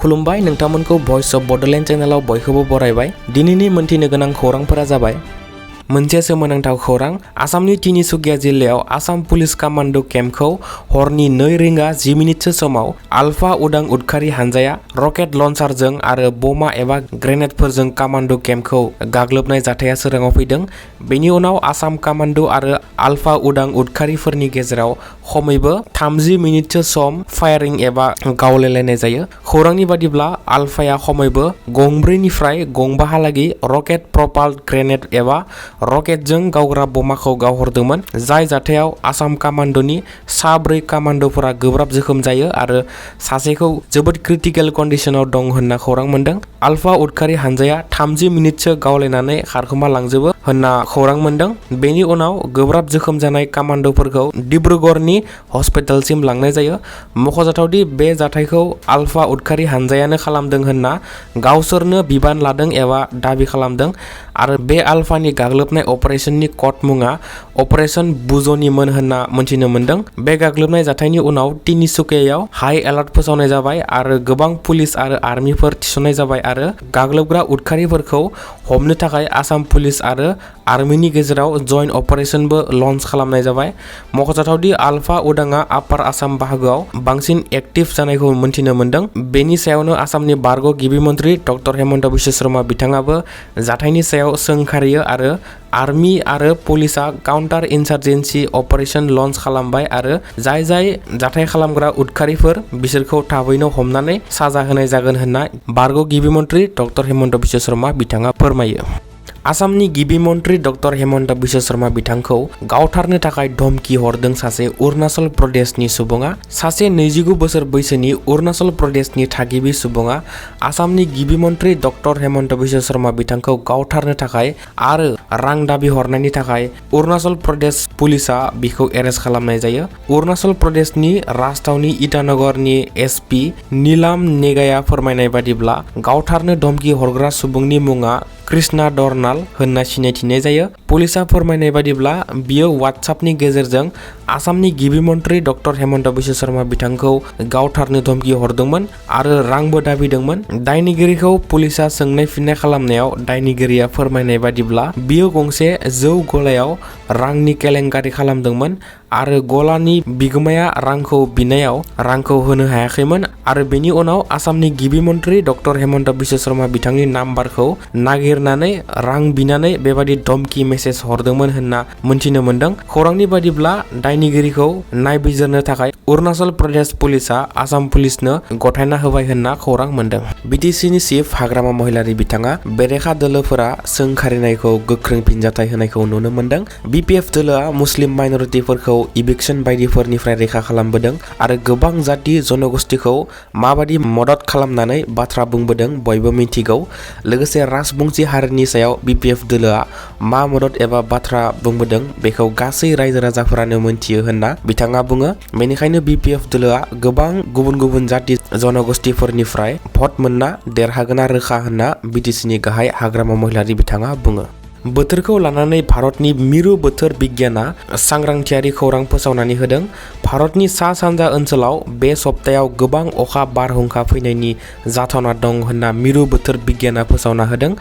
खुलुमबाय नोंथांमोनखौ voice of Bodoland चैनलाव बयखौबो बरायबाय। दिनैनि मोनथिनो गोनां खौरांफोरा जाबाय मोनसे सोमोनांथाव खौरां आसामनि तिनिसुकिया जिल्लायाव आसाम पुलिस कमांडो केम्पखौ हरनि 2 रिंगा 10 मिनिटसो समाव आलफा उदां उदखारि हानजाया रकेट लन्चारजों आरो बमा एबा ग्रेनेडफोरजों कमांडो केम्पखौ गाग्लोबनाय जाथाया सोराङाव फैदों। बेनि उनाव आसाम कमांडो आरो आलफा उदां उदखारिफोरनि गेजेराव खमैबो 30 मिनिटसो सम फायारिं एबा गावलायलायनाय जायो। खौरांनि बादिब्ला आलफाया खमैबो गंब्रैनिफ्राय गंबाहालागै रकेट प्रपाल्ड ग्रेनेड एबा रकेटजों गावग्रा बमाखौ गावहरदोंमोन, जाय जाथायाव आसाम कमांडोनि 4 कमांडोफोरा गोब्राब जोखोम जायो आरो सासेखौ जोबोद क्रिटिकल कन्डिशनाव दं होनना खौरां मोनदों। आलफा उदखारि हानजाया 30 मिनिटसो गावलायनानै खारखोमा लांजोबो होनना खौरां मोनदों। बेनि उनाव गोब्राब जोखोम जानाय कमांडोफोरखौ डिब्रुगड़नि हस्पिटालसिम लांनाय जायो। मख'जाथावदि बे जाथायखौ आलफा उदखारि हानजायानो खालामदों होनना गावसोरनो बिबान लादों एबा दाबि खालामदों आरो बे आलफानि गाग्लोबनाय अपारेशननि कड मुङा अपारेशन बुज'निमोन होनना मोनथिनो मोनदों। बे गाग्लोबनाय जाथायनि उनाव तिनिसुकियायाव हाई एलार्ट फोसावनाय जाबाय आरो गोबां पुलिस आरो आर्मिफोर थिसननाय जाबाय आरो गाग्लोबग्रा उदखारिफोरखौ हमनो थाखाय आसाम पुलिस आरो आर्मिनि गेजेराव जइन्ट अपारेशनबो लन्च खालामनाय जाबाय। मख'जाथावदि आलफा उदाङा आपार आसाम बाहागोआव बांसिन एक्टिभ जानायखौ मोनथिनो मोनदों। बेनि सायावनो आसामनि बारग' गिबि मन्त्रि डक्टर हेमन्त बिश्व शर्मा बिथाङाबो जाथायनि सायाव सोंखारियो आरो आर्मी आरो पुलिसा काउन्टार इन्सार्जेन्सि अपारेशन लन्च खालामबाय आरो जाय जाथाय खालामग्रा उदखारिफोर बिसोरखौ थाबैनो हमनानै साजा होनाय जागोन होनना बारग' गिबि मन्त्रि डक्टर हेमन्त बिश्व शर्मा बिथाङा फोरमायो। आसामनि गिबि मन्त्रि डक्टर हेमन्त बिश्व शर्मा बिथांखौ गावथारनो थाखाय धमकी हरदों सासे अरुणाचल प्रदेशनि सुबुङा। सासे 29 बोसोर बैसोनि अरुणाचल प्रदेशनि थागिबि सुबुङा आसामनि गिबि मन्त्रि डक्टर हेमन्त बिश्व शर्मा बिथांखौ गावथारनो थाखाय आरो रां दाबि हरनायनि थाखाय अरुणाचल प्रदेश पुलिसा बिखौ एरेस्ट खालामनाय जायो। अरुणाचल प्रदेशनि राजथावनि ईटानगरनि एसपि नीलाम नेगाया फोरमायनाय बादिब्ला गावथारनो धमकी हरग्रा सुबुंनि मुङा कृष्णा दरनाल होनना सिनायथिनाय जायो। पुलिसा फोरमायनाय बादिब्ला बियो वाट्सएपनि गेजेरजों आसामनि गिबि मन्त्रि डक्टर हेमन्त बिश्व शर्मा बिथांखौ गावथारनो धमकी हरदोंमोन आरो रांबो दाबिदोंमोन। दायनिगिरिखौ पुलिसा सोंनाय फिननाय खालामनायाव दायनिगिरिया फोरमायनाय बादिब्ला बियो गंसे जौ गलायाव रांनि केलेंकारि खालामदोंमोन आरो गलानि बिगोमाया रांखौ बिनायाव रांखौ होनो हायाखैमोन आरो बेनि उनाव आसामनि गिबि मन्त्रि डक्टर हेमन्त बिश्व शर्मा बिथांनि नाम्बारखौ नागिरनानै रां बिनानै बेबादि धमकी मेसेज हरदोंमोन होनना मोनथिनो मोनदों। खौरांनि बादिब्ला दायनिगिरिखौ नायबिजिरनो थाखाय अरुणाचल प्रदेश पुलिसा आसाम पुलिसनो गथायना होबाय होनना खौरां मोनदों। बिटिसिनि चिफ हाग्रामा महिलारी बिथाङा बेरेखा दोलोफोरा सोंखारिनायखौ गोख्रों फिनजाथाय होनायखौ नुनो मोनदों। बिपिएफ दोलोआ मुस्लिम माइनरिटिफोरखौ इभिक्सन बायदिफोरनिफ्राय रैखा खालामबोदों आरो गोबां जाति जनगोष्ठीखौ माबादि मदद खालामनानै बाथ्रा बुंबोदों बयबो मिथिगौ। लोगोसे राजबंशी हारिनि सायाव बिपिएफ दोलोआ मा मदद एबा बाथ्रा बुंबोदों बेखौ गासै रायजो राजाफोरानो मोनथियो होनना बिथाङा बुङो। बेनिखायनो बिपिएफ दोलोआ गोबां गुबुन गुबुन जाति जनगोष्ठीफोरनिफ्राय भट मोनना देरहागोना रोखा होनना बिटिसिनि गाहाय हाग्रामा महिलारी बिथाङा बुङो। बोथोरखौ लानानै भारतनि मिरु बोथोर बिगियाना सांग्रांथियारि खौरां फोसावनानै होदों। भारतनि सा सानजा ओनसोलाव बे सप्तायाव गोबां अखा बारहुंखा फैनायनि जाथावना दं होनना मिरु बोथोर बिगियाना फोसावना होदों।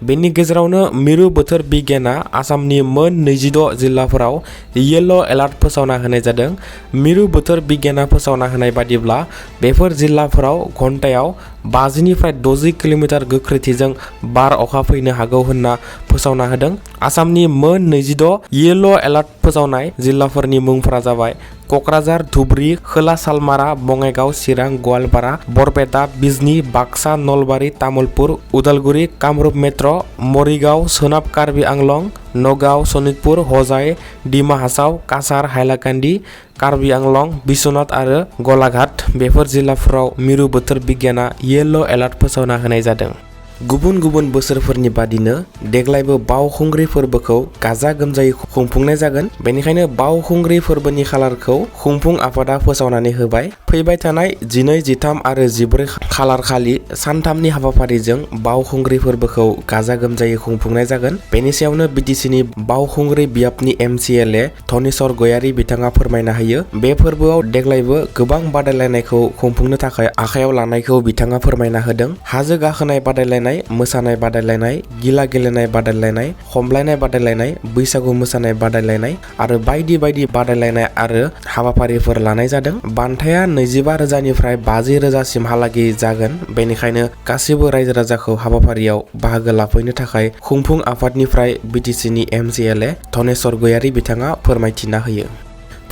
बेनि गेजेरावनो मिरु बोथोर बिगियाना आसामनि मोन 26 जिल्लाफोराव येलो एलार्ट फोसावना होनाय जादों। मिरु बोथोर बिगियाना फोसावना होनाय बादिब्ला बेफोर जिल्लाफोराव घन्टायाव 50 निफ्राय 60 किलोमिटार गोख्रैथिजों बार अखा फैनो हागौ होनना फोसावना होदों। आसामनि मोन 26 येलो एलार्ट फोसावनाय जिल्लाफोरनि मुंफोरा जाबाय क'क्राझार, धुबरी, खोला सालमारा, बङाइगाव, चिरां, गवालपारा, बरपेटा, बिजनी, बाक्सा, नलबारि, तामुलपुर, उदालगुरि, कामरुप मेट्र, मरिगाव, सोनाब कार्बि आंलं, नगाव, सनितपुर, हजाय, डिमा हासाव, काछार, हाइलाकान्दि, कार्बि आंलं, बिश्वनाथ आरो गलाघाट बेफोर जिल्लाफोराव मिरु बोथोर बिगियाना येलो एलार्ट फोसावना होनाय जादों। गुबुन गुबुन बोसोरफोरनि बादिनो देग्लायबो बावखुंग्रि फोरबोखौ गाजा गोमजायै खुंफुंनाय जागोन। बेनिखायनो बावखुंग्रि फोरबोनि खालारखौ खुंफुं आफादा फोसावनानै होबाय। फैबाय थानाय 12, 13 आरो 14 खालार खालि सानथामनि हाबाफारिजों बावखुंग्रि फोरबोखौ गाजा गोमजायै खुंफुंनाय जागोन। बेनि सायावनो बिटिसिनि बावखुंग्रि बियाबनि MCLA धनेस्वर गयारी बिथाङा फोरमायना होयो। बे फोरबोआव देग्लायबो गोबां बादायलायनायखौ खुंफुंनो थाखाय आखायाव लानायखौ बिथाङा फोरमायना होदों। हाजो गाखोनाय बादायलायनाय, मोसानाय बादायलायनाय, गिला गेलेनाय बादायलायनाय, खमलायनाय बादायलायनाय, बैसागु मोसानाय बादायलायनाय आरो बायदि बायदि बादायलायनाय आरो हाबाफारिफोर लानाय जादों। बान्थाया 25,000निफ्राय 50,000सिमहालागै जागोन। बेनिखायनो गासिबो रायजो राजाखौ हाबाफारियाव बाहागो लाफैनो थाखाय खुंफुं आफादनिफ्राय बिटिसिनि MCLA धनेस्वर गयारी बिथाङा फोरमायथिना होयो।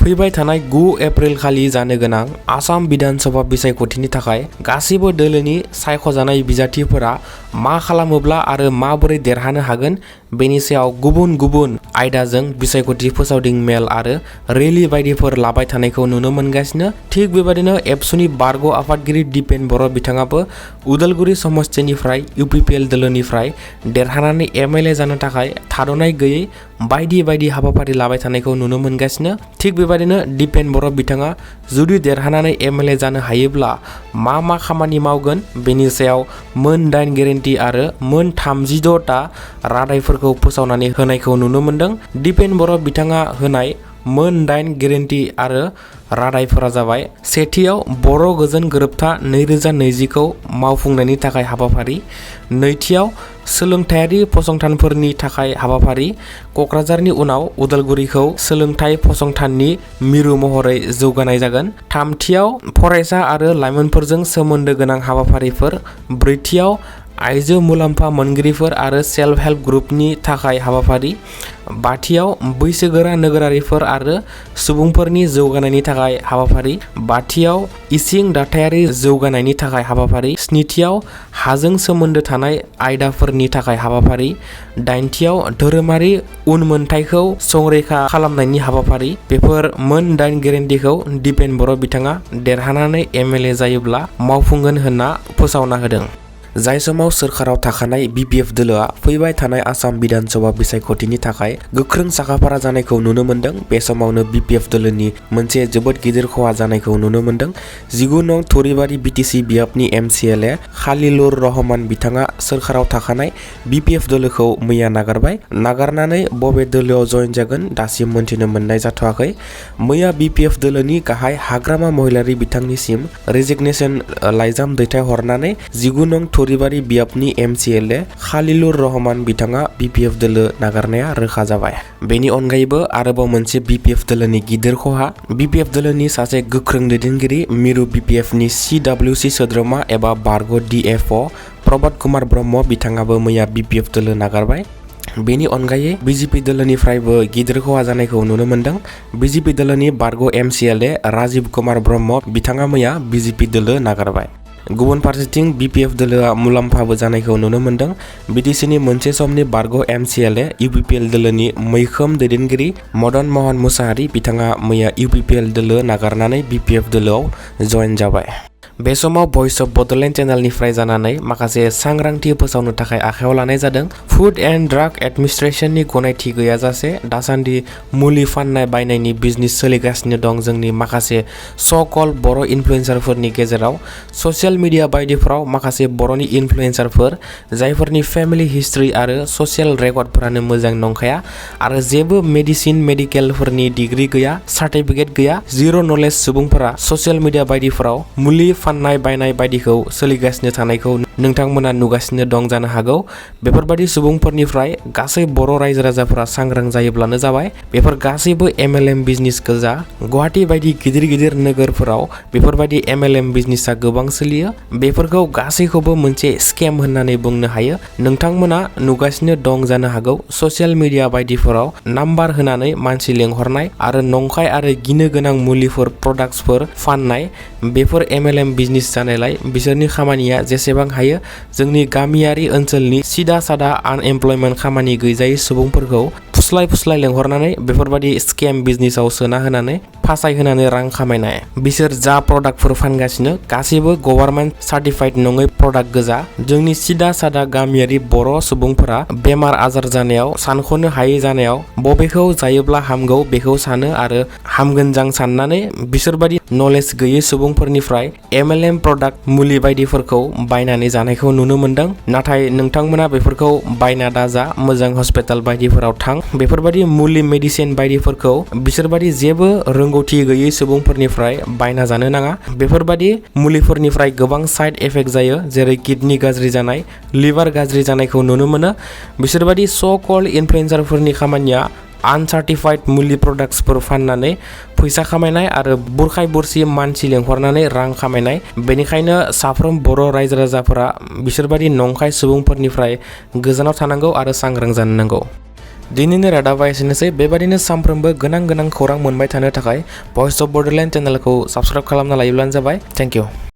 फैबाय थानाय 9 एप्रिल खालि जानो गोनां आसाम बिधानसभा बिसायख'थिनि थाखाय गासिबो दोलोनि सायख'जानाय बिजाथिफोरा मा खालामोब्ला आरो माबोरै देरहानो हागोन बेनि सायाव गुबुन गुबुन आयदाजों बिसायख'थि फोसावदिं मेल आरो रेलि बायदिफोर लाबाय थानायखौ नुनो मोनगासिनो। थिग बेबादिनो एबसुनि बारग' आफादगिरि दिपेन बर' बिथाङाबो उदालगुरि समस्तिनिफ्राय UPPL दोलोनिफ्राय देरहानानै MLA जानो थाखाय थाद'नाय गैयै बायदि बायदि हाबाफारि लाबाय थानायखौ नुनो मोनगासिनो। थिग बेबादिनो दिपेन बर' बिथाङा जुदि देरहानानै MLA जानो हायोब्ला मा खामानि मावगोन बेनि सायाव मोन 8 गेरेन्टि आरो मोन 36टा रादायफोरखौ फोसावनानै होनायखौ नुनो मोनदों। दिपेन बर' बिथाङा होनाय मोन 8 गेरेन्टि आरो रादायफोरा जाबाय: सेथियाव बर' गोजोन गोरोबथा 2020खौ मावफुंनायनि थाखाय हाबाफारि। नैथियाव सोलोंथायारि फसंथानफोरनि थाखाय हाबाफारि। क'क्राझारनि उनाव उदालगुरिखौ सोलोंथाइ फसंथाननि मिरु महरै जौगानाय जागोन। थामथियाव फरायसा आरो लाइमोनफोरजों सोमोन्दो गोनां हाबाफारिफोर। ब्रैथियाव आइजो मुलाम्फा मोनगिरिफोर आरो सेल्फ हेल्प ग्रुपनि थाखाय हाबाफारि। बाथियाव बैसोगोरा नोगोरारिफोर आरो सुबुंफोरनि जौगानायनि थाखाय हाबाफारि। बाथियाव इसिं दाथायारि जौगानायनि थाखाय हाबाफारि। स्निथियाव हाजों सोमोन्दो थानाय आयदाफोरनि थाखाय हाबाफारि। दाइनथियाव धोरोमारि उनमोनथाइखौ संरैखा खालामनायनि हाबाफारि। बेफोर मोन 8 गेरेन्टिखौ दिपेन बर' बिथाङा देरहानानै MLA जायोब्ला मावफुंगोन होनना फोसावना होदों। जाय समाव सोरखाराव थाखानाय BPF दोलोआ फैबाय थानाय आसाम बिधानसभा बिसायख'थिनि थाखाय गोख्रों साखाफारा जानायखौ नुनो मोनदों। बे समावनो BPF दोलोनि मोनसे जोबोद गिदिर खहा जानायखौ नुनो मोनदों। 19 नं थुरिबारि BTC बियाबनि MCLA खालिलुर रहमान बिथाङा सोरखाराव थाखानाय BPF दोलोखौ मैया नागारबाय। नागारनानै बबे दोलोआव जयेन जागोन दासिम मोनथिनो मोननाय जाथ'वाखै। मैया BPF दोलोनि गाहाय हाग्रामा महिलारि बिथांनिसिम रेजिगनेशन लाइजाम दैथायहरनानै 19 नं थुरिबारि बियाबनि MCLA खालिलुर रहमान बिथाङा BPF दोलो नागारनाया रोखा जाबाय। बेनि अनगायैबो आरोबाव मोनसे BPF दोलोनि गिदिर खहा। BPF दोलोनि सासे गोख्रों दैदेनगिरि मिरु BPFनि CWC सोद्रोमा एबा बारग' DFO प्रमद कुमार ब्रह्म बिथाङाबो मैया BPF दोलो नागारबाय। बेनि अनगायै BJP दोलोनिफ्रायबो गिदिर खहा जानायखौ नुनो मोनदों। BJP दोलोनि बारग' MCLA राजीव कुमार ब्रह्म बिथाङा मैया BJP दोलो नागारबाय। गुबुन फारसेथिं BPF दोलोआ मुलाम्फाबो जानायखौ नुनो मोनदों। बिटिसिनि मोनसे समनि बारग' MCLA UPPL दोलोनि मैखोम दैदेनगिरि मदन महन मुसाहारि बिथाङा मैया UPPL दोलो नागारनानै BPF दोलोआव जयेन जाबाय। बे समाव भइस अफ बड'लेण्ड चेनेलनिफ्राय जानानै माखासे सांग्रांथि फोसावनो थाखाय आखायाव लानाय जादों। फुड एन्ड ड्राग एडमिनिस्ट्रेशननि गनायथि गैयाजासे दासान्दि मुलि फाननाय बायनायनि बिजनेस सोलिगासिनो दं जोंनि माखासे स' कल्ड बर' इनफ्लुएन्सारफोरनि गेजेराव। ससियेल मिडिया बायदिफ्राव माखासे बर'नि इनफ्लुएन्सारफोर जायफोरनि फेमिलि हिस्ट्रि आरो ससियेल रेकर्डफोरानो मोजां नंखाया आरो जेबो मेडिकेलफोरनि डिग्री गैया, सार्टिफिकेट गैया, जिर' नलेज सुबुंफोरा ससियेल मिडिया बायदिफोराव मुलि फाननाय बायनाय बायदिखौ सोलिगासिनो थानायखौ नोंथांमोना नुगासिनो दं जानो हागौ। बेफोरबायदि सुबुंफोरनिफ्राय गासै बर' रायजो राजाफोरा सांग्रां जायोब्लानो जाबाय। बेफोर गासैबो MLM बिजनेस गोजा। गुवाहाटि बायदि गिदिर गिदिर नोगोरफोराव बेफोरबायदि MLM बिजनेसा गोबां सोलियो। बेफोरखौ गासैखौबो मोनसे स्केम होननानै बुंनो हायो। नोंथांमोना नुगासिनो दं जानो हागौ ससियेल मिडिया बायदिफोराव नाम्बार होनानै मानसि लेंहरनाय आरो नंखाय आरो गिनो गोनां मुलिफोर प्रडाक्टसफोर फाननाय। बेफोर MLM बिजनेस जानायलाय बिसोरनि खामानिया जेसेबां हायो जोंनि गामियारि ओनसोलनि सिदा सादा आनएमप्लयमेन्ट खामानि गैजायै सुबुंफोरखौ फुस्लाय लेंहरनानै बेफोरबायदि स्केम बिजनेसाव सोना होनानै फासायहोनानै रां खामायनाय। बिसोर जा प्रडाक्टफोर फानगासिनो गासैबो गभर्नमेन्ट सार्टिफाइड नङै प्रडाक्ट गोजा। जोंनि सिदा सादा गामियारि बर' सुबुंफोरा बेमार आजार जानायाव, सानख'नो हायै जानायाव बबेखौ जायोब्ला हामगौ बेखौ सानो आरो हामगोन जां साननानै बिसोरबादि नलेज गैयै सुबुंफोरनिफ्राय MLM प्रडाक्ट मुलि बायदिफोरखौ बायनानै जानायखौ नुनो मोनदों। नाथाय नोंथांमोना बेफोरखौ बायना दाजा, मोजां हस्पिटाल बायदिफोराव थां। बेफोरबादि मुलि मेडिसिन बायदिफोरखौ बिसोरबादि जेबो रोंगौथि गैयै सुबुंफोरनिफ्राय बायना जानो नाङा। बेफोरबादि मुलिफोरनिफ्राय गोबां साइड इफेक्ट जायो, जेरै किडनि गाज्रि जानाय, लिभार गाज्रि जानायखौ नुनो मोनो। बिसोरबादि स' कल्ड इनफ्लुएन्सारफोरनि खामानिया आनसार्टिफाइड मुलि प्रडाक्टसफोर फाननानै फैसा खामायनाय आरो बुरखाय बुरसि मानसि लेंहरनानै रां खामायनाय। बेनिखायनो साफ्रोम बर' रायजो राजाफोरा बिसोरबादि नंखाय सुबुंफोरनिफ्राय गोजानाव थानांगौ आरो सांग्रां जानो नांगौ। दिनैनि रादाबा एसेनोसै। बेबादिनो सानफ्रोमबो गोनां खौरां मोनबाय थानो थाखाय भइस अफ बड'लेण्ड चेनेलखौ साबस्क्राइब खालामना लायोब्लानो जाबाय। Thank you.